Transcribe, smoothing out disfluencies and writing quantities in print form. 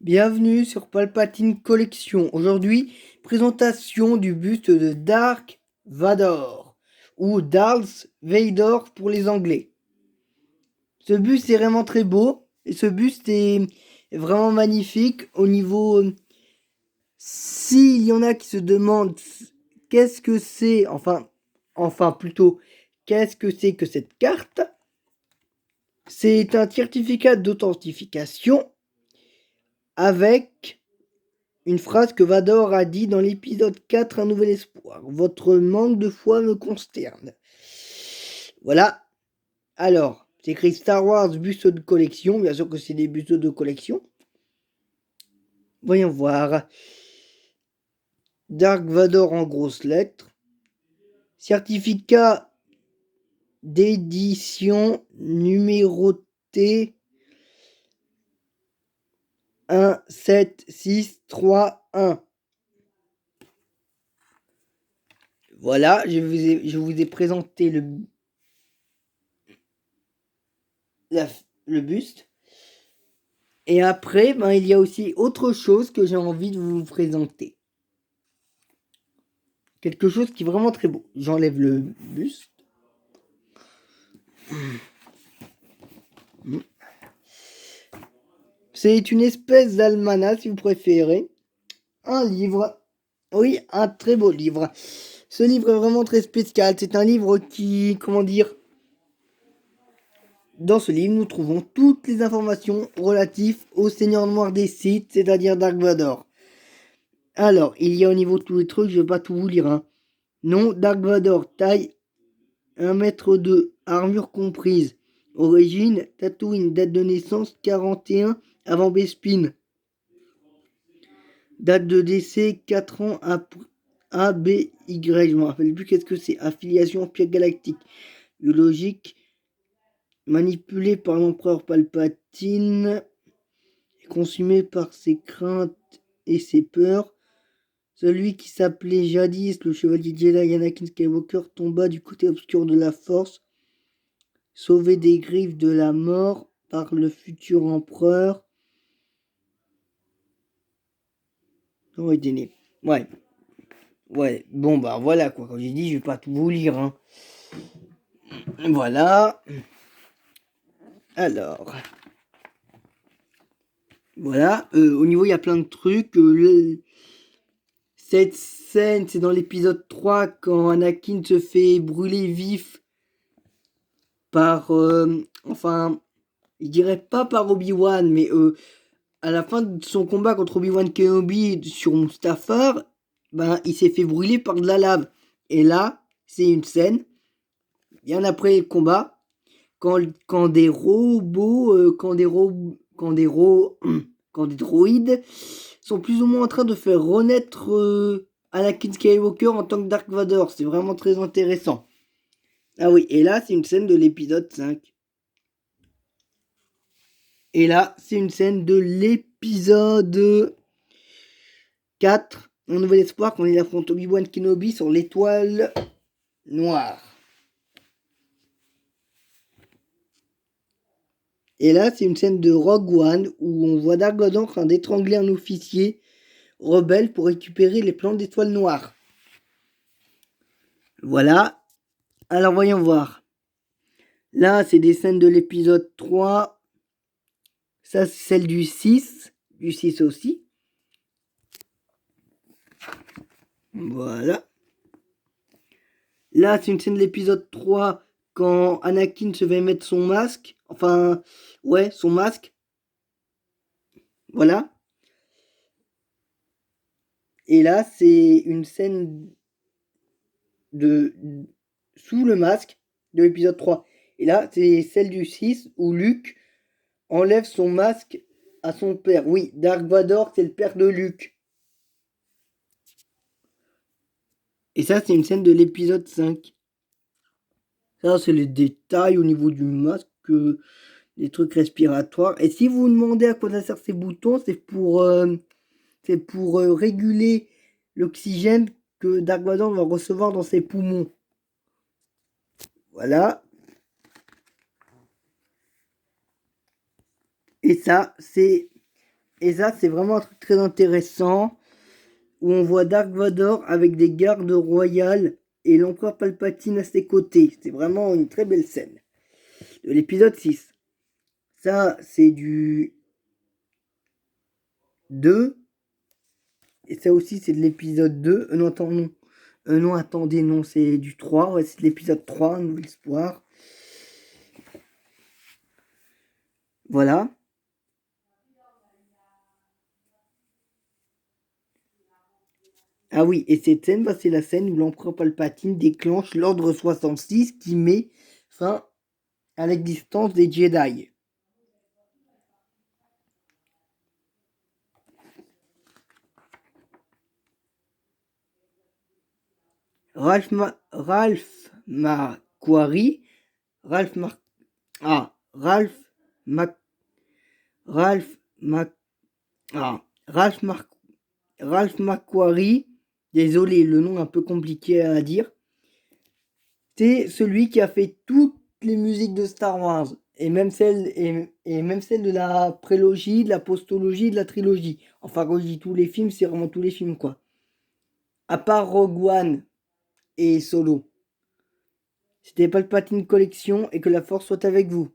Bienvenue sur Palpatine Collection. Aujourd'hui, présentation du buste de Dark Vador ou Darth Vader pour les Anglais. Ce buste est vraiment très beau et ce buste est vraiment magnifique au niveau. S'il y en a qui se demandent qu'est-ce que c'est, enfin plutôt, qu'est-ce que c'est que cette carte? C'est un certificat d'authentification avec une phrase que Vador a dit dans l'épisode 4, Un nouvel espoir. Votre manque de foi me consterne. Voilà. Alors, c'est écrit Star Wars buste de collection. Bien sûr que c'est des bustes de collection. Voyons voir. Dark Vador en grosses lettres. Certificat d'édition numéroté 17631. Voilà, je vous ai présenté le buste. Et après, il y a aussi autre chose que j'ai envie de vous présenter. Quelque chose qui est vraiment très beau. J'enlève le buste. C'est une espèce d'almanach, si vous préférez. Un livre. Oui, un très beau livre. Ce livre est vraiment très spécial. C'est un livre qui, comment dire, dans ce livre, nous trouvons toutes les informations relatives au Seigneur Noir des Sith, c'est-à-dire Dark Vador. Alors, il y a au niveau de tous les trucs, je vais pas tout vous lire. Nom, Dark Vador, taille 1,2 m, armure comprise. Origine, Tatooine, date de naissance 41 avant Bespin. Date de décès 4 ans après ABY, je me rappelle plus qu'est-ce que c'est. Affiliation Empire Galactique. Biologique, manipulé par l'empereur Palpatine, consumé par ses craintes et ses peurs. Celui qui s'appelait jadis le chevalier Jedi Anakin Skywalker tomba du côté obscur de la Force, sauvé des griffes de la mort par le futur empereur. Oh, il est né. Ouais. Ouais, bon voilà quoi, comme j'ai dit, je vais pas tout vous lire. Voilà. Alors. Voilà. Au niveau, il y a plein de trucs. Cette scène, c'est dans l'épisode 3 quand Anakin se fait brûler vif par... je dirais pas par Obi-Wan, mais à la fin de son combat contre Obi-Wan Kenobi sur Mustafar, il s'est fait brûler par de la lave. Et là, c'est une scène, bien après le combat, quand des robots, quand des droïdes sont plus ou moins en train de faire renaître Anakin Skywalker en tant que Dark Vador. C'est vraiment très intéressant. Ah oui, et là, c'est une scène de l'épisode 5. Et là, c'est une scène de l'épisode 4, Un nouvel espoir, quand il affronte Obi-Wan Kenobi sur l'étoile noire. Et là, c'est une scène de Rogue One où on voit Dark Vador en train d'étrangler un officier rebelle pour récupérer les plans d'étoile noire. Voilà. Alors, voyons voir. Là, c'est des scènes de l'épisode 3. Ça, c'est celle du 6. Du 6 aussi. Voilà. Là, c'est une scène de l'épisode 3 quand Anakin se va mettre son masque. Enfin, ouais, son masque. Voilà. Et là, c'est une scène de sous le masque de l'épisode 3. Et là, c'est celle du 6 où Luke enlève son masque à son père. Oui, Dark Vador, c'est le père de Luke. Et ça, c'est une scène de l'épisode 5. Ça, c'est les détails au niveau du masque, des trucs respiratoires. Et si vous vous demandez à quoi ça sert ces boutons, c'est pour réguler l'oxygène que Dark Vador va recevoir dans ses poumons. Voilà. Et ça, c'est Et ça, c'est vraiment un truc très intéressant, où on voit Dark Vador avec des gardes royales et l'empereur Palpatine à ses côtés. C'est vraiment une très belle scène. De l'épisode 6. Ça, c'est du 2. Et ça aussi, c'est de l'épisode 2. Non, attends, non. Non, attendez, non, c'est du 3. Ouais, c'est de l'épisode 3, Un Nouvel Espoir. Voilà. Ah oui, et cette scène, c'est la scène où l'empereur Palpatine déclenche l'ordre 66 qui met fin à l'existence des Jedi. Ralph McQuarrie, Ralph Mar ah, Ralph Mac Ralph Mac ah, Ralph Mar Ralph McQuarrie, désolé, le nom un peu compliqué à dire. C'est celui qui a fait toutes les musiques de Star Wars et même celles de la prélogie, de la postologie, de la trilogie. Enfin, quand je dis tous les films, c'est vraiment tous les films quoi. À part Rogue One et Solo. C'était Palpatine Collection et que la force soit avec vous.